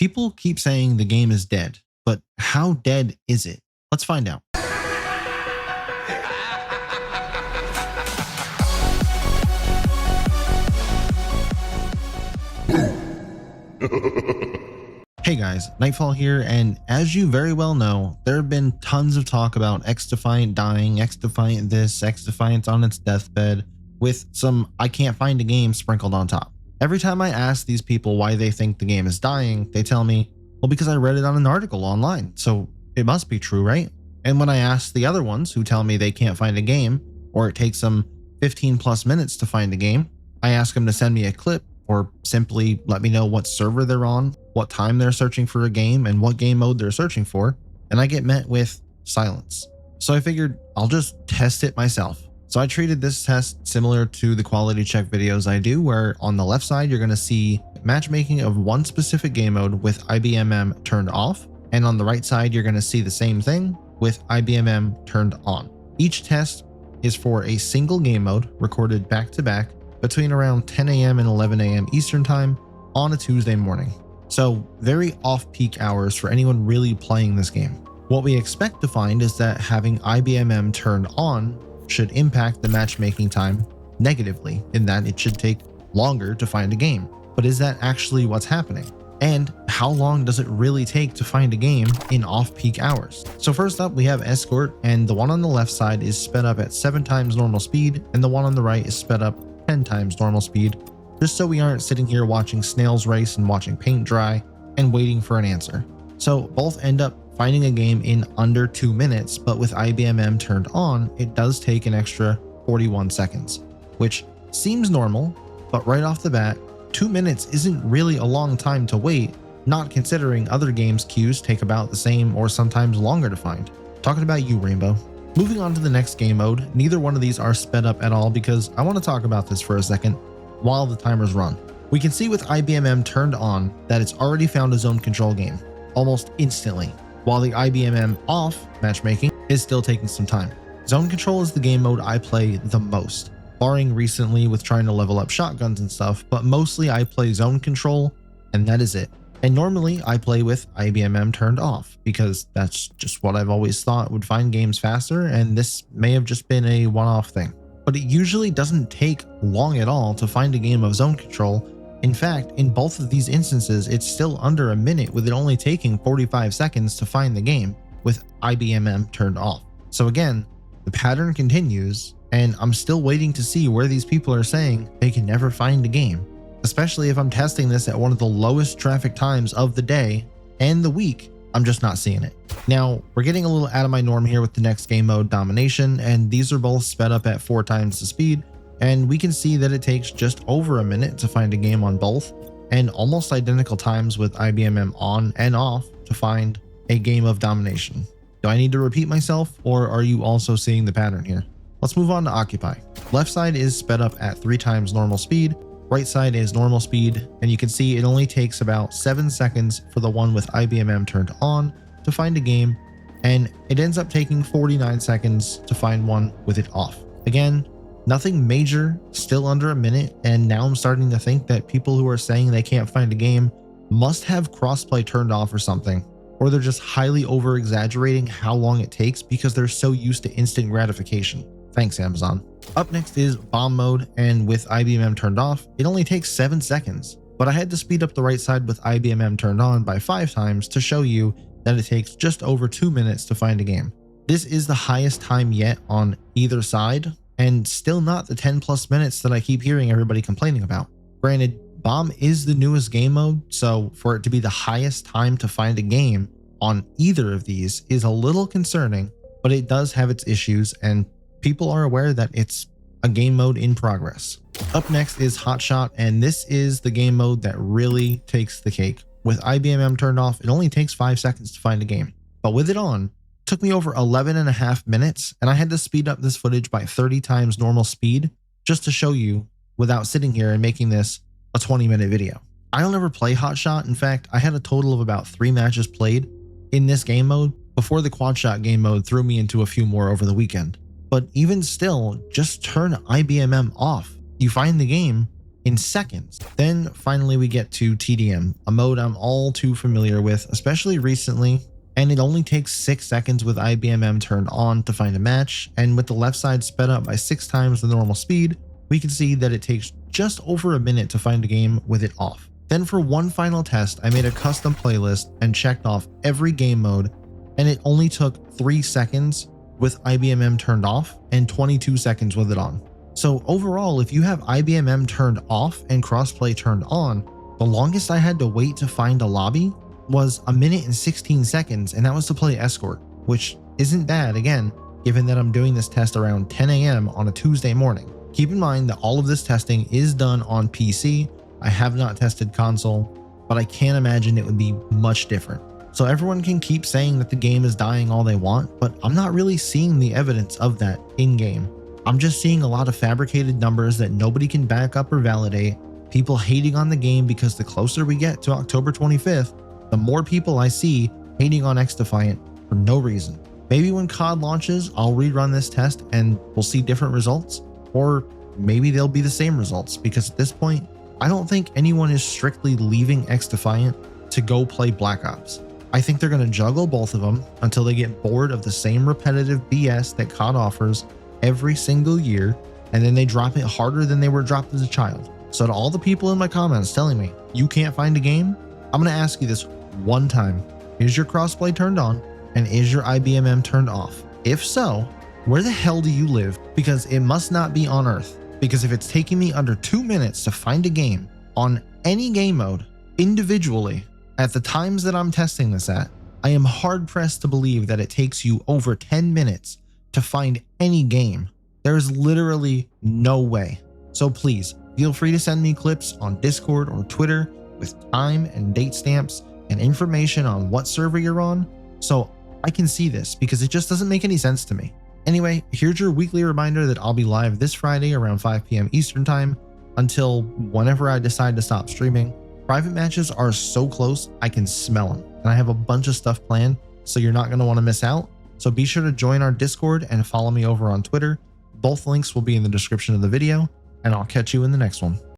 People keep saying the game is dead, but how dead is it? Let's find out. Hey guys, Nightfall here, and as you very well know, there have been tons of talk about XDefiant dying, XDefiant this, XDefiant on its deathbed, with some I can't find a game sprinkled on top. Every time I ask these people why they think the game is dying, they tell me, well, because I read it on an article online, so it must be true, right? And when I ask the other ones who tell me they can't find a game, or it takes them 15 plus minutes to find a game, I ask them to send me a clip or simply let me know what server they're on, what time they're searching for a game, and what game mode they're searching for, and I get met with silence. So I figured I'll just test it myself. So I treated this test similar to the quality check videos I do, where on the left side you're going to see matchmaking of one specific game mode with IBMM turned off, and on the right side you're going to see the same thing with IBMM turned on. Each test is for a single game mode recorded back to back between around 10 a.m. and 11 a.m. Eastern time on a Tuesday morning. So very off-peak hours for anyone really playing this game. What we expect to find is that having IBMM turned on should impact the matchmaking time negatively, in that it should take longer to find a game. But is that actually what's happening? And how long does it really take to find a game in off-peak hours? So first up, we have Escort, and the one on the left side is sped up at 7 times normal speed, and the one on the right is sped up 10 times normal speed, just so we aren't sitting here watching snails race and watching paint dry and waiting for an answer. So both end up finding a game in under 2 minutes, but with IBMM turned on, it does take an extra 41 seconds, which seems normal, but right off the bat, 2 minutes isn't really a long time to wait, not considering other games' queues take about the same or sometimes longer to find. Talking about you, Rainbow. Moving on to the next game mode, neither one of these are sped up at all because I want to talk about this for a second while the timers run. We can see with IBMM turned on that it's already found a zone control game almost instantly, while the IBMM off matchmaking is still taking some time. Zone control is the game mode I play the most, barring recently with trying to level up shotguns and stuff, but mostly I play zone control and that is it. And normally I play with IBMM turned off because that's just what I've always thought would find games faster, and this may have just been a one-off thing. But it usually doesn't take long at all to find a game of zone control. In fact, in both of these instances, it's still under a minute, with it only taking 45 seconds to find the game with IBMM turned off. So again, the pattern continues, and I'm still waiting to see where these people are saying they can never find a game. Especially if I'm testing this at one of the lowest traffic times of the day and the week, I'm just not seeing it. Now, we're getting a little out of my norm here with the next game mode, Domination, and these are both sped up at 4 times the speed, and we can see that it takes just over a minute to find a game on both, and almost identical times with IBMM on and off to find a game of Domination. Do I need to repeat myself, or are you also seeing the pattern here? Let's move on to Occupy. Left side is sped up at 3 times normal speed, right side is normal speed, and you can see it only takes about 7 seconds for the one with IBMM turned on to find a game, and it ends up taking 49 seconds to find one with it off. Again, nothing major, still under a minute, and now I'm starting to think that people who are saying they can't find a game must have crossplay turned off or something, or they're just highly over exaggerating how long it takes because they're so used to instant gratification. Thanks, Amazon. Up next is bomb mode, and with IBMM turned off, it only takes 7 seconds, but I had to speed up the right side with IBMM turned on by 5 times to show you that it takes just over 2 minutes to find a game. This is the highest time yet on either side, and still not the 10 plus minutes that I keep hearing everybody complaining about. Granted, bomb is the newest game mode, so for it to be the highest time to find a game on either of these is a little concerning, but it does have its issues, and people are aware that it's a game mode in progress. Up next is Hotshot, and this is the game mode that really takes the cake. With IBMM turned off, it only takes 5 seconds to find a game, but with it on, it took me over 11.5 minutes, and I had to speed up this footage by 30 times normal speed just to show you without sitting here and making this a 20-minute video. I don't ever play Hotshot. In fact, I had a total of about 3 matches played in this game mode before the quad shot game mode threw me into a few more over the weekend. But even still, just turn IBMM off. You find the game, in seconds. Then finally we get to TDM, a mode I'm all too familiar with, especially recently, and it only takes 6 seconds with IBMM turned on to find a match, and with the left side sped up by 6 times the normal speed, we can see that it takes just over a minute to find a game with it off. Then for one final test, I made a custom playlist and checked off every game mode, and it only took 3 seconds with IBMM turned off and 22 seconds with it on. So overall, if you have IBMM turned off and crossplay turned on, the longest I had to wait to find a lobby was 1 minute and 16 seconds, and that was to play Escort, which isn't bad, again, given that I'm doing this test around 10 AM on a Tuesday morning. Keep in mind that all of this testing is done on PC. I have not tested console, but I can't imagine it would be much different. So everyone can keep saying that the game is dying all they want, but I'm not really seeing the evidence of that in-game. I'm just seeing a lot of fabricated numbers that nobody can back up or validate, people hating on the game because the closer we get to October 25th, the more people I see hating on XDefiant for no reason. Maybe when COD launches, I'll rerun this test and we'll see different results, or maybe they'll be the same results, because at this point, I don't think anyone is strictly leaving XDefiant to go play Black Ops. I think they're going to juggle both of them until they get bored of the same repetitive BS that COD offers every single year, and then they drop it harder than they were dropped as a child. So to all the people in my comments telling me you can't find a game, I'm going to ask you this one time. Is your crossplay turned on, and is your IBMM turned off? If so, where the hell do you live? Because it must not be on Earth. Because if it's taking me under 2 minutes to find a game on any game mode individually at the times that I'm testing this at, I am hard pressed to believe that it takes you over 10 minutes to find any game. There is literally no way. So please feel free to send me clips on Discord or Twitter with time and date stamps and information on what server you're on, so I can see this, because it just doesn't make any sense to me. Anyway, here's your weekly reminder that I'll be live this Friday around 5 PM Eastern time until whenever I decide to stop streaming. Private matches are so close, I can smell them, and I have a bunch of stuff planned, so you're not going to want to miss out. So be sure to join our Discord and follow me over on Twitter. Both links will be in the description of the video, and I'll catch you in the next one.